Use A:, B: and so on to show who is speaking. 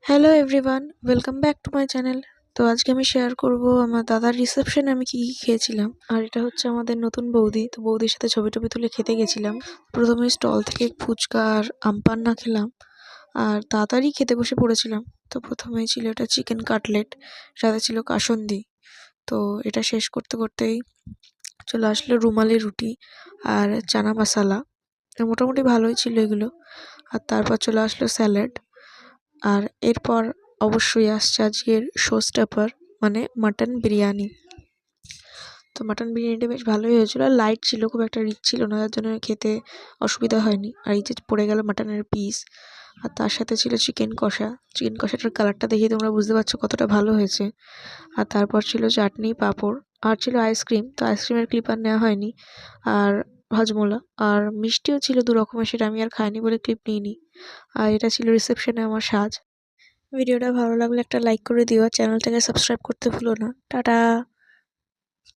A: Hello everyone, welcome back to my channel. তো আজকে আমি শেয়ার করব আমার দাদার রিসেপশনে আমি কী কী খেয়েছিলাম। আর এটা হচ্ছে আমাদের নতুন বৌদি, তো বৌদির সাথে ছবি টবি তুলে খেতে গেছিলাম। প্রথমে স্টল থেকে ফুচকা আর আমপান্না খেলাম, আর তাড়াতাড়ি খেতে বসে পড়েছিলাম। তো প্রথমেই ছিল এটা চিকেন কাটলেট, সাথে ছিল কাসুন্দি। তো এটা শেষ করতে করতেই চলে আসলো রুমালি রুটি আর চানা মশালা। মোটামুটি ভালোই ছিল এগুলো। আর তারপর চলে আসলো স্যালাড। আর এরপর অবশ্যই আসছে আজকের শো স্টপার, মানে মাটন বিরিয়ানি। তো মাটন বিরিয়ানিটা বেশ ভালোই হয়েছিল, আর লাইট ছিল, খুব একটা রিচ ছিল না, যার জন্য খেতে অসুবিধা হয়নি। আর এই যে পড়ে গেল মাটনের পিস, আর তার সাথে ছিল চিকেন কষা। চিকেন কষাটার কালারটা দেখেই তোমরা বুঝতে পারছো কতটা ভালো হয়েছে। আর তারপর ছিল চাটনি, পাঁপড়, আর ছিল আইসক্রিম। তো আইসক্রিমের ক্লিপ আর নেওয়া হয়নি। আর হজমোলা আর মিষ্টিও ছিল দু রকমের, সেটা আমি আর খাইনি বলে ক্লিপ নিইনি। আর এটা ছিল রিসেপশনে আমার সাজ। ভিডিওটা ভালো লাগলে একটা লাইক করে দিও, আর চ্যানেলটাকে সাবস্ক্রাইব করতে ভুলো না। টাটা।